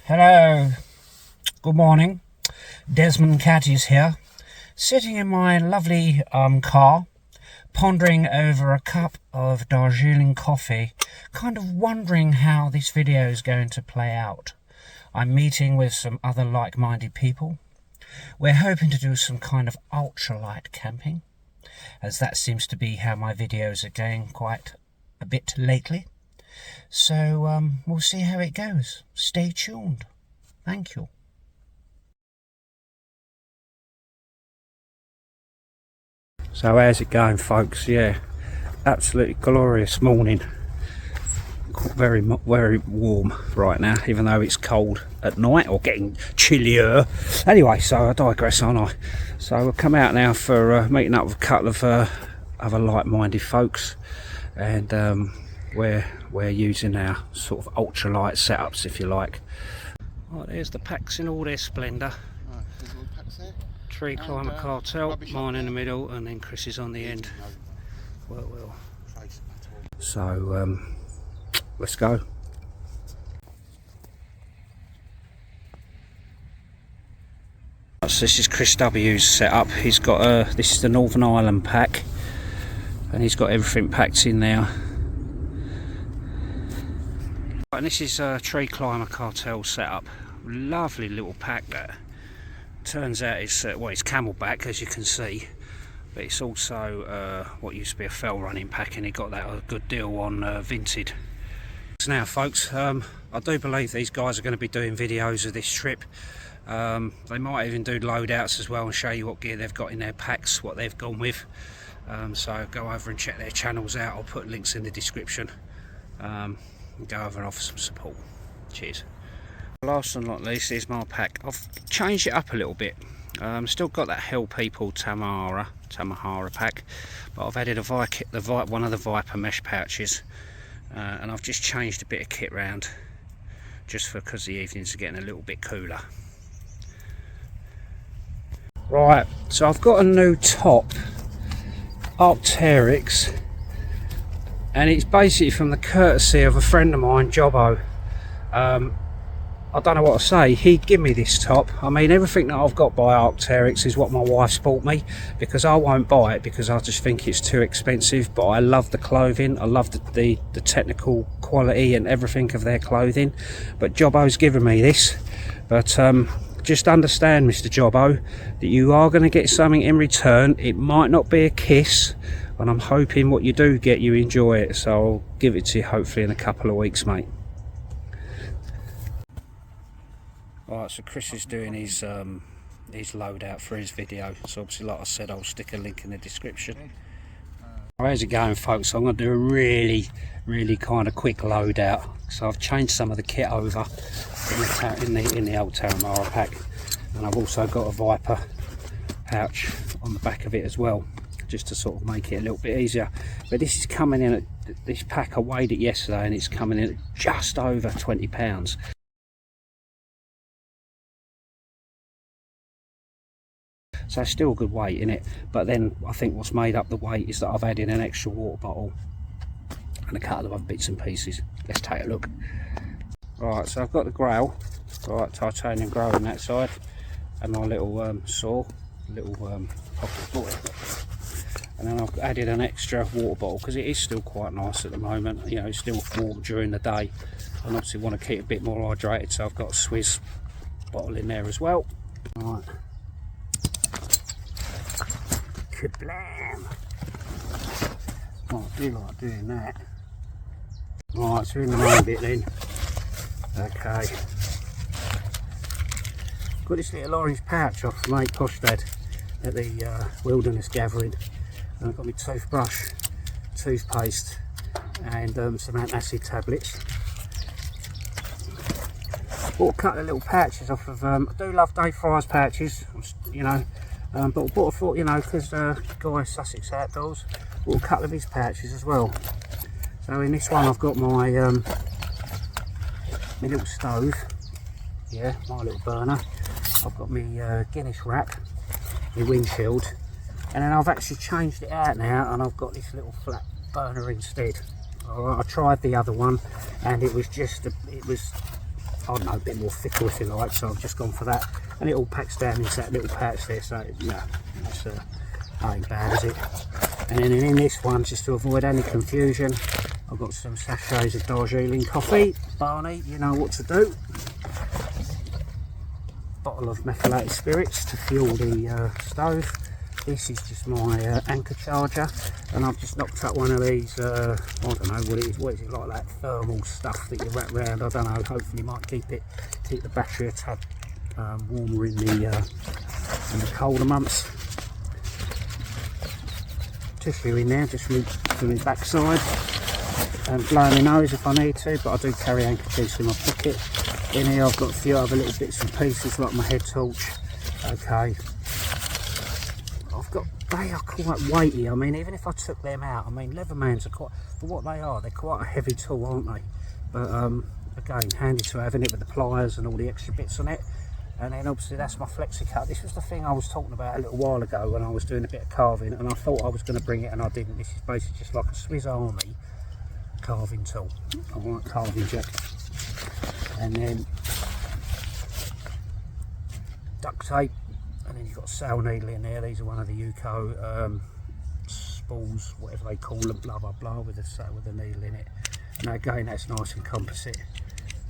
Hello, good morning. Desmond Catties here, sitting in my lovely car, pondering over a cup of Darjeeling coffee, kind of wondering how this video is going to play out. I'm meeting with some other like-minded people. We're hoping to do some kind of ultralight camping, as that seems to be how my videos are going quite a bit lately. So we'll see how it goes. Stay tuned. Thank you. So how's it going, folks? Yeah, absolutely glorious morning. Very warm right now, even though it's cold at night, or getting chillier. Anyway, so I digress, aren't I? So we'll come out now for meeting up with a couple of other like-minded folks, and we're using our sort of ultralight setups, if you like. Right, there's the packs in all their splendour. Right, there's all the packs there. Tree Climate Cartel, mine in the middle, and then Chris is on the end. Well. So let's go. So this is Chris W's setup. He's got this is the Northern Ireland pack, and he's got everything packed in there. And this is Tree Climber Cartel setup. Lovely little pack that. Turns out it's well, it's camelback, as you can see, but it's also what used to be a fell running pack, and he got that a good deal on Vinted. So now, folks, I do believe these guys are going to be doing videos of this trip. They might even do loadouts as well and show you what gear they've got in their packs, what they've gone with. So go over and check their channels out. I'll put links in the description. Go over and offer some support. Cheers. Last and not least is my pack. I've changed it up a little bit. Still got that Hell People Tamahara pack, but I've added one of the Viper mesh pouches, and I've just changed a bit of kit round, just because the evenings are getting a little bit cooler. Right, so I've got a new top, Arc'teryx, and it's basically from the courtesy of a friend of mine, Jobbo. I don't know what to say. He'd give me this top. I mean, everything that I've got by Arc'teryx is what my wife's bought me, because I won't buy it because I just think it's too expensive. But I love the clothing, I love the technical quality and everything of their clothing. But Jobbo's given me this. But just understand, Mr. Jobbo, that you are going to get something in return. It might not be a kiss, and I'm hoping what you do get, you enjoy it. So I'll give it to you hopefully in a couple of weeks, mate. Alright, so Chris is doing his loadout for his video. So obviously, like I said, I'll stick a link in the description. How's it going, folks? I'm going to do a really kind of quick loadout. So I've changed some of the kit over in the old Tamahara pack, and I've also got a Viper pouch on the back of it as well, just to sort of make it a little bit easier. But this is coming in at this pack. I weighed it yesterday, and it's coming in at just over 20 pounds. So it's still a good weight in it, but then I think what's made up the weight is that I've added an extra water bottle and a couple of other bits and pieces. Let's take a look. Right, so I've got the Grail, right, titanium Grail on that side, and my little saw, little pocket boy. And then I've added an extra water bottle because it is still quite nice at the moment. You know, it's still warm during the day, and obviously want to keep a bit more hydrated, so I've got a Swiss bottle in there as well. Right. Kablam! Oh, I do like doing that. Right, so we're in the main bit then. Okay. Got this little orange pouch off mate Postad at the wilderness gathering. And I've got my toothbrush, toothpaste, and some antacid tablets. Bought a couple of little pouches off of. I do love Dave Fry's pouches, you know. But I thought, you know, because Guy Sussex Outdoors, bought a couple of his pouches as well. So in this one I've got my little stove, yeah, my little burner. I've got my Guinness wrap, my windshield, and then I've actually changed it out now, and I've got this little flat burner instead. Alright, I tried the other one, and it was just I don't know, a bit more fickle if you like, so I've just gone for that. And it all packs down into that little pouch there, so yeah, that's ain't bad, is it? And then in this one, just to avoid any confusion, I've got some sachets of Darjeeling coffee. Barney, you know what to do. Bottle of methylated spirits to fuel the stove. This is just my anchor charger, and I've just knocked up one of these, I don't know what it is, like that thermal stuff that you wrap around, I don't know, hopefully might keep the battery a tad warmer in the colder months. Tissue in there, just for my backside, and blow my nose if I need to, but I do carry handkerchiefs in my pocket. In here I've got a few other little bits and pieces like my head torch. Okay. They are quite weighty. I mean, even if I took them out, I mean, Leathermans are quite, for what they are, they're quite a heavy tool, aren't they? But again, handy to have in it with the pliers and all the extra bits on it. And then obviously that's my flexi cut. This was the thing I was talking about a little while ago when I was doing a bit of carving, and I thought I was going to bring it and I didn't. This is basically just like a Swiss Army carving tool. I want a carving jack. And then duct tape. And then you've got a sail needle in there. These are one of the UCO spools, whatever they call them, blah blah blah, with a needle in it. Now again, that's nice and composite,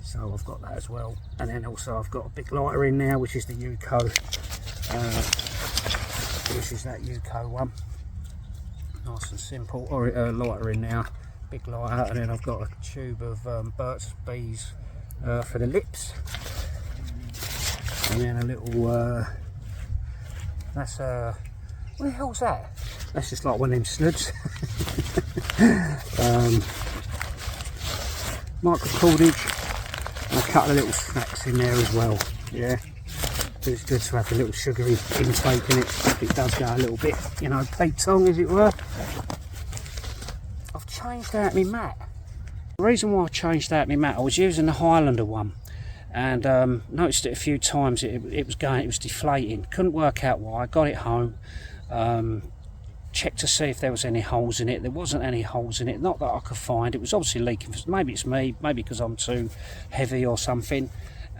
so I've got that as well. And then also I've got a big lighter in there, which is the UCO. This is that UCO one, nice and simple. Or lighter in there, big lighter. And then I've got a tube of Burt's Bees for the lips, and then a little. That's what the hell's that? That's just like one of them snuds. Micro cordage, and a couple of little snacks in there as well. Yeah, it's good to have a little sugary intake in it. It does go a little bit, you know, peak tongue as it were. I've changed out my mat. The reason why I changed out my mat, I was using the Highlander one. And noticed it a few times, it was deflating. Couldn't work out why. I got it home, checked to see if there was any holes in it. There wasn't any holes in it, not that I could find. It was obviously leaking. Maybe it's me, maybe because I'm too heavy or something.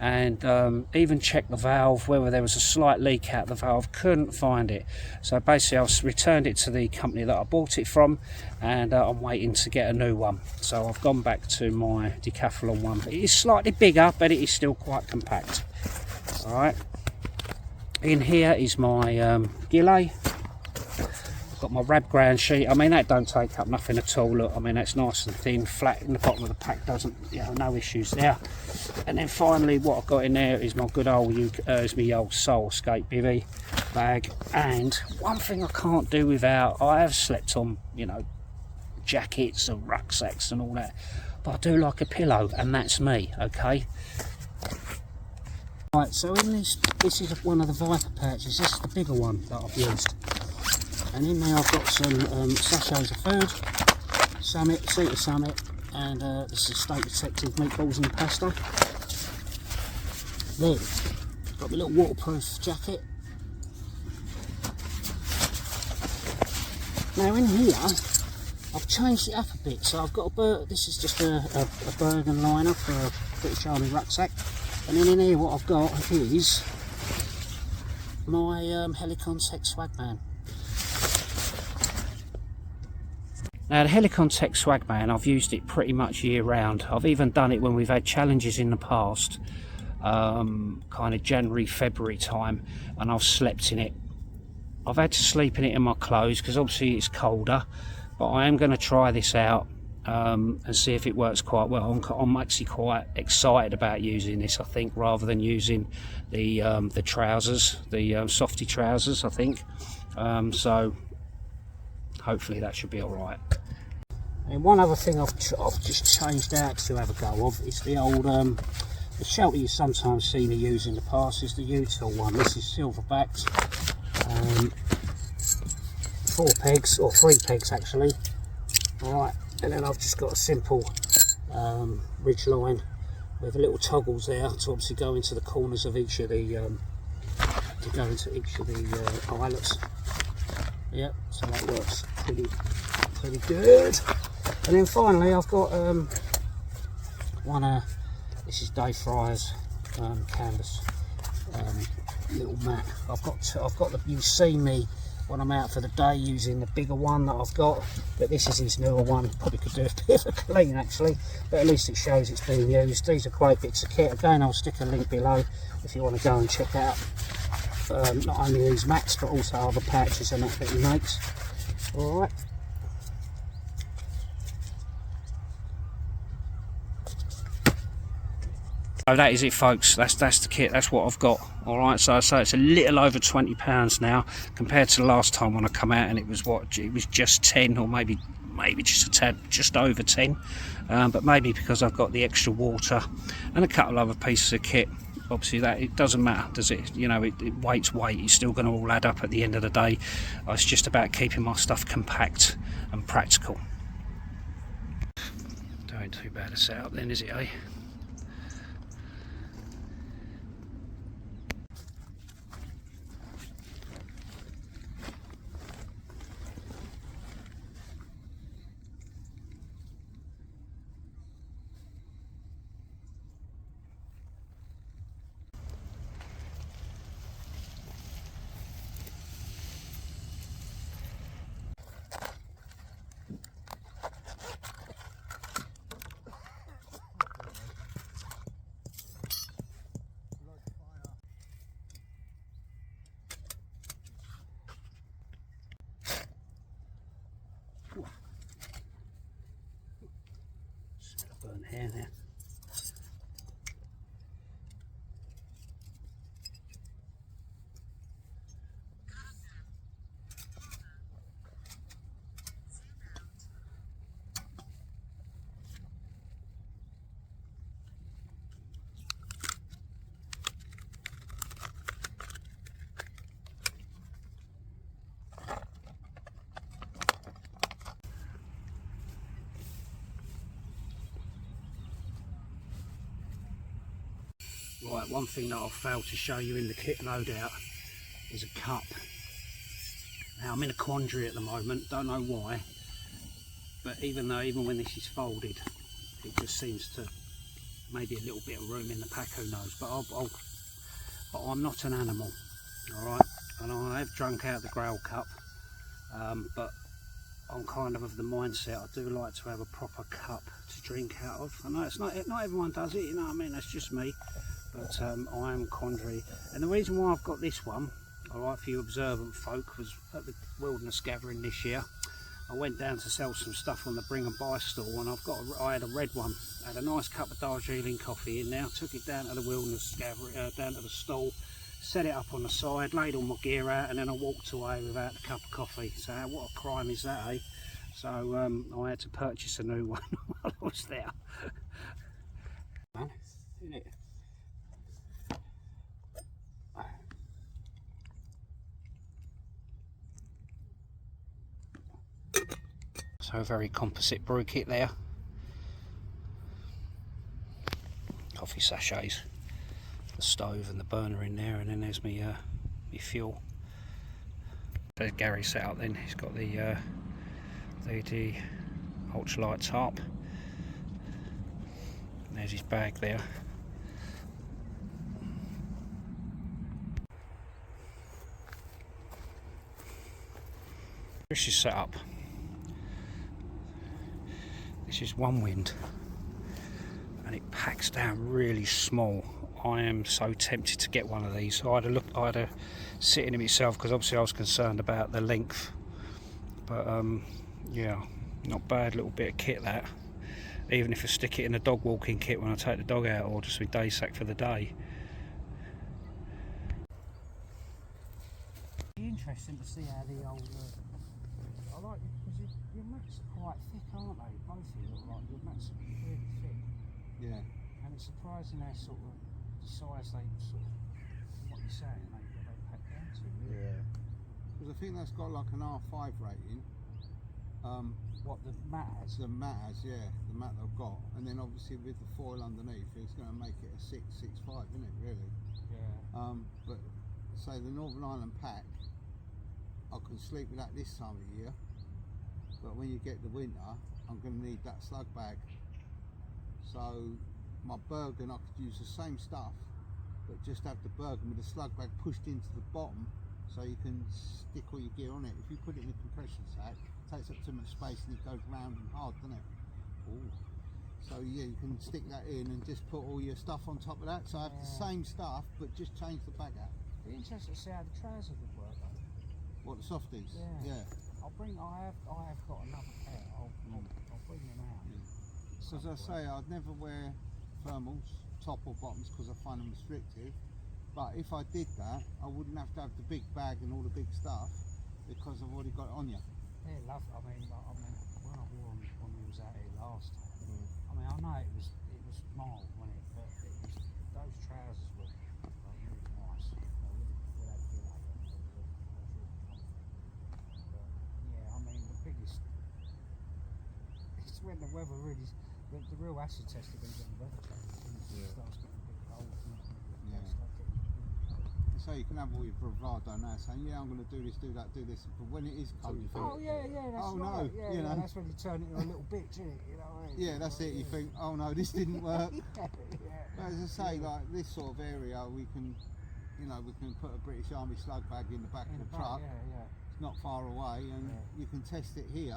And even checked the valve, whether there was a slight leak out the valve, couldn't find it. So basically I returned it to the company that I bought it from, and I'm waiting to get a new one. So I've gone back to my Decathlon one. It is slightly bigger, but it is still quite compact. Alright, in here is my gillet. I've got my rab ground sheet. I mean, that don't take up nothing at all. Look, I mean, that's nice and thin, flat in the bottom of the pack, doesn't, you know, no issues there. And then finally what I've got in there is my good old Soul Escape bivvy bag. And one thing I can't do without, I have slept on, you know, jackets and rucksacks and all that, but I do like a pillow, and that's me. Okay, right, so in this is one of the Viper pouches. This is the bigger one that I've used, and in there I've got some sachets of food, Cedar Summit, and this is State Detective meatballs and pasta. Then got my little waterproof jacket. Now in here I've changed it up a bit, so I've got this is just a Bergen liner for a British Army rucksack, and then in here what I've got is my Helicon Tech Swagman. Now the Helicon Tech Swagman, I've used it pretty much year round. I've even done it when we've had challenges in the past, kind of January, February time, and I've slept in it. I've had to sleep in it in my clothes because obviously it's colder, but I am going to try this out and see if it works quite well. I'm actually quite excited about using this, I think, rather than using the trousers, the softy trousers, I think. So hopefully that should be all right. And one other thing I've just changed out to have a go of is the old the shelter you've sometimes seen me use in the past is the U-tool one. This is silver-backed, 4 pegs, or 3 pegs actually. Alright, and then I've just got a simple ridge line with little toggles there to obviously go into the corners of each of the eyelets. Yep, so that works pretty good. And then finally I've got one of This is Dave Fryer's canvas little mat. I've got the, you see me when I'm out for the day using the bigger one that I've got, but this is his newer one. Probably could do a bit of a clean actually, but at least it shows it's being used. These are great bits of kit. Again, I'll stick a link below if you want to go and check out not only these mats but also other pouches and that he makes. Alright. So that is it, folks. That's the kit. That's what I've got. All right. So it's a little over £20 now compared to the last time when I come out, and it was what? It was just 10, or maybe just a tad, just over 10. But maybe because I've got the extra water and a couple of other pieces of kit. Obviously, that it doesn't matter, does it? You know, weight's weight. It's still going to all add up at the end of the day. It's just about keeping my stuff compact and practical. Don't too bad a setup then, is it, eh? Burnt hair there. Right, one thing that I've failed to show you in the kit loadout is a cup. Now I'm in a quandary at the moment, don't know why, but even when this is folded, it just seems to maybe a little bit of room in the pack, who knows, but but I'm not an animal, alright, and I have drunk out the Grail cup, but I'm kind of the mindset I do like to have a proper cup to drink out of. I know it's not everyone does it, you know what I mean, that's just me. But I am quandary, and the reason why I've got this one, alright, for you observant folk, was at the wilderness gathering this year. I went down to sell some stuff on the bring and buy stall, and I had a red one. I had a nice cup of Darjeeling coffee in there. Took it down to the wilderness gathering, down to the stall, set it up on the side, laid all my gear out, and then I walked away without a cup of coffee. So what a crime is that, eh? So I had to purchase a new one while I was there. Man, isn't it? So a very composite brew kit there. Coffee sachets, the stove and the burner in there, and then there's me fuel. There's Gary set up then. He's got the ultralight tarp. And there's his bag there. This is set up. This is one wind, and it packs down really small. I am so tempted to get one of these. So I had a sit in it myself, because obviously I was concerned about the length. But yeah, not bad little bit of kit that. Even if I stick it in a dog walking kit when I take the dog out, or just with day sack for the day. Interesting to see how the old. I like it because your mats are quite thick, aren't they? Both of you look like your mats are really thick. Yeah. And it's surprising how sort of the size they sort of, what you're saying, they pack down to. Really. Yeah. Because I think that's got like an R5 rating. What the mat has? The mat has, yeah. The mat they've got. And then obviously with the foil underneath, it's going to make it a 6.65, isn't it, really? Yeah. But say the Northern Ireland pack, I can sleep with that this time of year, but when you get the winter, I'm going to need that slug bag. So my Bergen, I could use the same stuff, but just have the Bergen with the slug bag pushed into the bottom, so you can stick all your gear on it. If you put it in a compression sack, it takes up too much space and it goes round and hard, doesn't it? Ooh. So yeah, you can stick that in and just put all your stuff on top of that. So I have the same stuff, but just change the bag out. Be interested to see how the trousers would work though. What, the softies? Yeah. I have got another pair. I'll bring them out. Because I say, I'd never wear thermals, top or bottoms, because I find them restrictive. But if I did that, I wouldn't have to have the big bag and all the big stuff, because I've already got it on you. Yeah, love. I mean, when I wore them when we was out here last time, I mean, I know it was mild, wasn't it? But it was, those trousers were really nice. Yeah, I mean, the biggest. It's when the weather really, the real acid test of these on the weather changes. It starts getting a bit cold. So you can have all your bravado now, saying, yeah, I'm going to do this, do that, do this. But when it is cold, you think, oh yeah, that's oh right. no, Yeah, you know, that's when you turn it into a little bitch, isn't it? You know what I mean? Yeah, that's it. You think, oh no, this didn't work. yeah. But as I say, like this sort of area, we can, you know, we can put a British Army slug bag in the back of the truck. Yeah. It's not far away, and you can test it here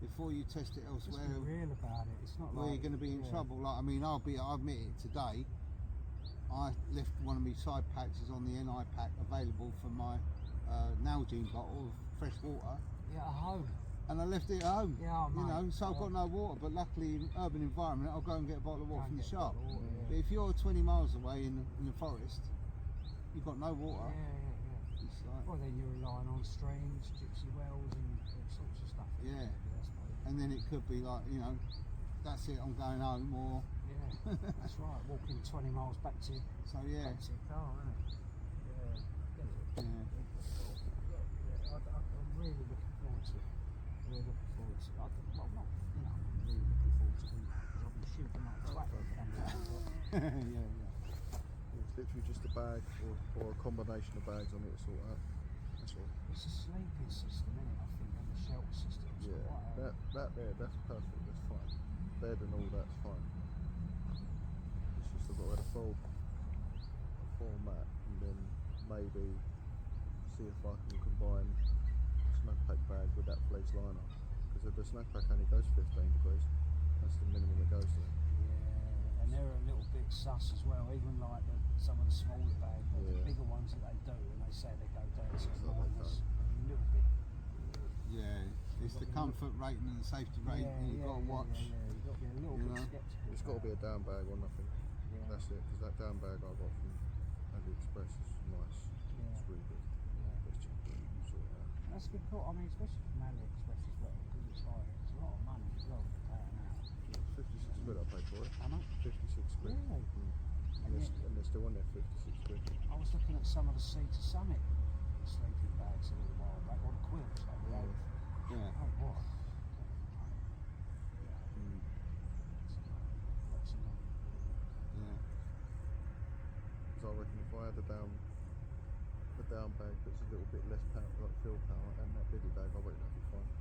before you test it elsewhere. Just be real about it. It's not where like you're going to be in trouble. Like, I mean, I admit it today. I left one of my side patches on the NI pack available for my Nalgene bottle of fresh water. Yeah, at home. And I left it at home. Yeah, you know, so I've got no water. But luckily, in urban environment, I'll go and get a bottle of water from the shop. But if you're 20 miles away in the forest, you've got no water. Yeah. It's like, well, then you're relying on streams, gypsy wells, and all sorts of stuff. Yeah. And then it could be like, you know, that's it, I'm going home, or yeah, that's right. Walking 20 miles back to so back to your car, isn't it? Yeah. I'm really looking forward to it. Really looking forward to it. Well, not, you know, I'm really looking forward to it because I've been shooting like twat for cameras. Yeah. It's literally just a bag or a combination of bags on it to sort out. That's all. It's a sleeping system, isn't it? I think, and the shelter system. Yeah, that there, that's perfect. That's fine. Bed and all that's fine. It's just I've got to have a full mat and then maybe see if I can combine a snowpack bag with that fleece liner, because if the snowpack only goes 15 degrees, that's the minimum it goes to. Yeah, and they're a little bit sus as well. Even like some of the smaller bags, the bigger ones that they do, and they say they go down to minus a little bit. Yeah, it's the comfort rating and the safety rating you've got to watch. Yeah, you've got to be a little bit sceptical. It's got to be a down bag or nothing. Yeah. That's it, because that down bag I got from AliExpress is nice. It's really good. It's cheap. Sort it out. That's a good call. I mean, especially from AliExpress as well, because it's like it's a lot of money as well to pay out. It's 56 quid I paid for it. How much? 56 quid. Really? And they're still on there, 56 quid. I was looking at some of the Sea to Summit sleeping bags a little while back, or the quilts. Yeah. Oh, what? Because I reckon if I had a down bag that's a little bit less power, like field power, and that bigger bag, I reckon that'd be fine.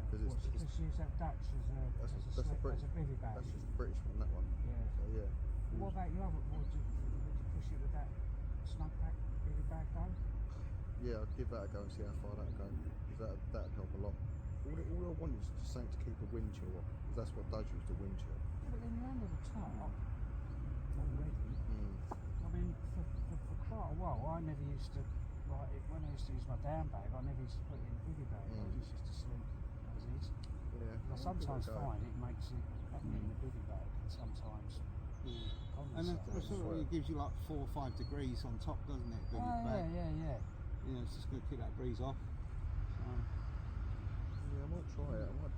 Because just use that Dutch as a bivvy bag. That's just a British one, that one. Yeah. So yeah. What about your other? Would you push it with that snugpack bivvy bag though? Yeah, I'd give that a go and see how far that'd go, because that'd help a lot. All I want is just something to keep the wind chill off, because that's what does use the wind chill. Yeah, but then you're under the top already. I mean, for quite a while, I never used to, like, when I used to use my down bag, I never used to put it in a bivvy bag. I just used to sleep as is. Yeah. I sometimes find it makes it better in the bivvy bag, and sometimes And it sort of gives you like 4 or 5 degrees on top, doesn't it? Yeah. You know, it's just going to keep that breeze off. So. Yeah, I might try it. I might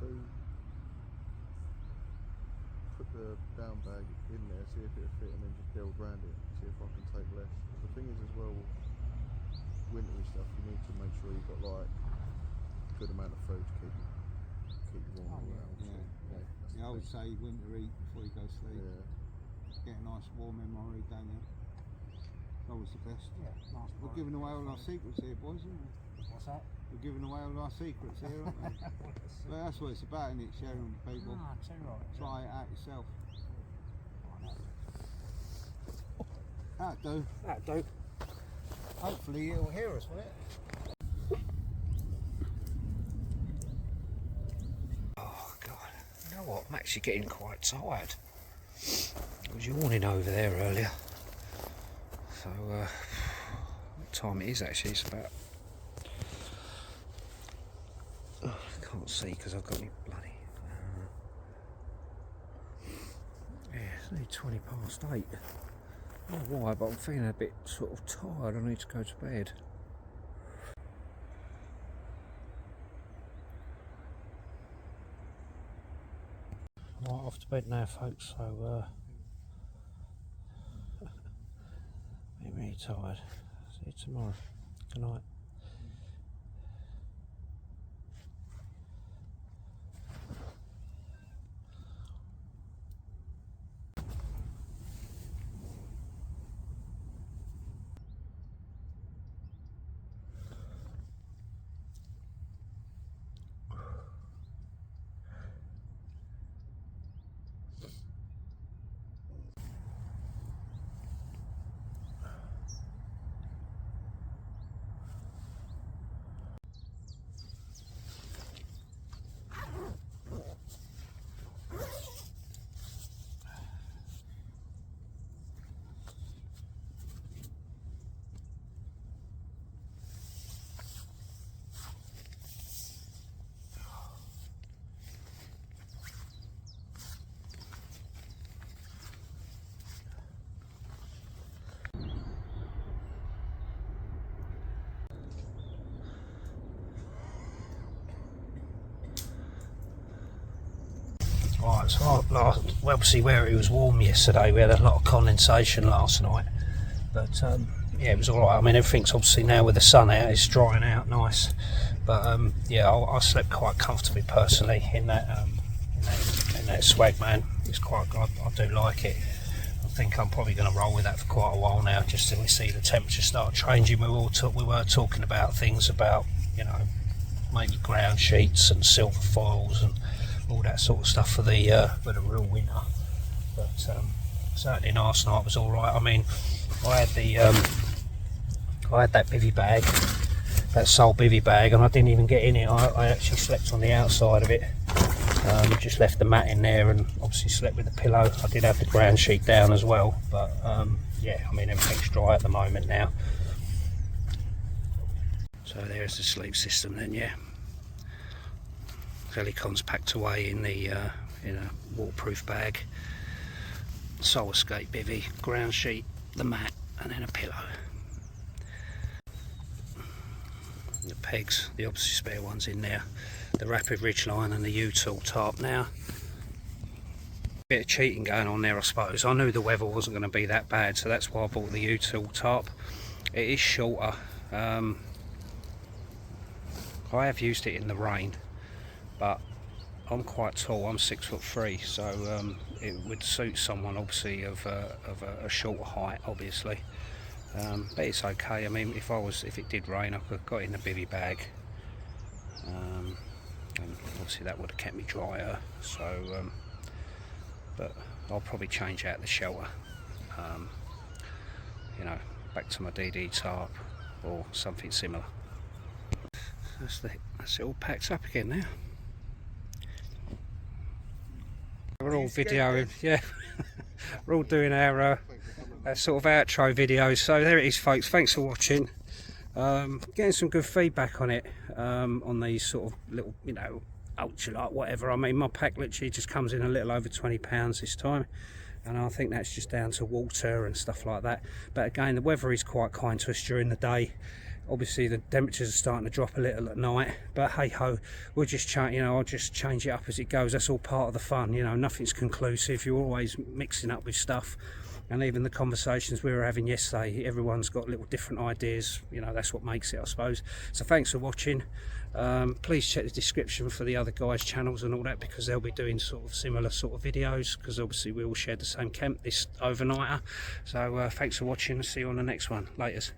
put the down bag in there, see if it'll fit, and then just build around it, see if I can take less. The thing is as well, wintry stuff, you need to make sure you've got like a good amount of food to keep you warm all around. Yeah, I would say winter eat before you go to sleep. Yeah. Get a nice warm MRE down there. Always the best. Yeah, nice. We're giving away all our secrets here, boys, aren't we? What's that? We're giving away all our secrets here, aren't we? Well, that's what it's about, isn't it? Sharing with people. Ah, tell you right. Try it out yourself. That'll do. That'll do. Hopefully it'll hear us, will it? Oh God, you know what? I'm actually getting quite tired. I was yawning over there earlier. So, what time it is actually? It's about. Oh, I can't see because I've got any bloody. Yeah, it's only 20 past 8. I don't know why, but I'm feeling a bit sort of tired. I need to go to bed. I'm right off to bed now, folks, so I'm really tired. See you tomorrow. Good night. Right, so obviously where it was warm yesterday, we had a lot of condensation last night, but yeah, it was alright. I mean, everything's obviously now with the sun out, it's drying out nice, but yeah, I slept quite comfortably personally in that Swagman. It's quite good. I do like it. I think I'm probably going to roll with that for quite a while now, just till we see the temperature start changing. We were talking about things about, you know, maybe ground sheets and silver foils and all that sort of stuff for the real winter, but certainly last night was all right. I mean, I had that bivvy bag, that sole bivvy bag, and I didn't even get in it. I actually slept on the outside of it. Just left the mat in there, and obviously slept with the pillow. I did have the ground sheet down as well, but yeah, I mean, everything's dry at the moment now. So there's the sleep system then, yeah. Helicon's packed away in a waterproof bag, sole escape bivvy, ground sheet, the mat, and then a pillow. The pegs, the obviously spare ones in there, the Rapid Ridgeline and the U-Tool tarp now. Bit of cheating going on there, I suppose. I knew the weather wasn't going to be that bad, so that's why I bought the U-Tool tarp. It is shorter. I have used it in the rain, but I'm quite tall. I'm 6'3", so it would suit someone obviously of a shorter height, obviously. But it's okay. I mean, if it did rain, I could have got in the bivvy bag, and obviously that would have kept me drier. So, but I'll probably change out the shelter. You know, back to my DD tarp or something similar. That's it all packed up again now. We're all videoing, yeah. We're all doing our sort of outro videos. So there it is, folks. Thanks for watching. Getting some good feedback on it, on these sort of little, you know, ultralight, whatever. I mean, my pack literally just comes in a little over £20 this time, and I think that's just down to water and stuff like that. But again, the weather is quite kind to us during the day. Obviously the temperatures are starting to drop a little at night, but hey ho, we'll just change, you know, I'll just change it up as it goes. That's all part of the fun, you know. Nothing's conclusive. You're always mixing up with stuff, and even the conversations we were having yesterday, everyone's got little different ideas, you know. That's what makes it, I suppose. So thanks for watching. Please check the description for the other guys' channels and all that, because they'll be doing sort of similar sort of videos, because obviously we all shared the same camp this overnighter. So thanks for watching. See you on the next one. Laters.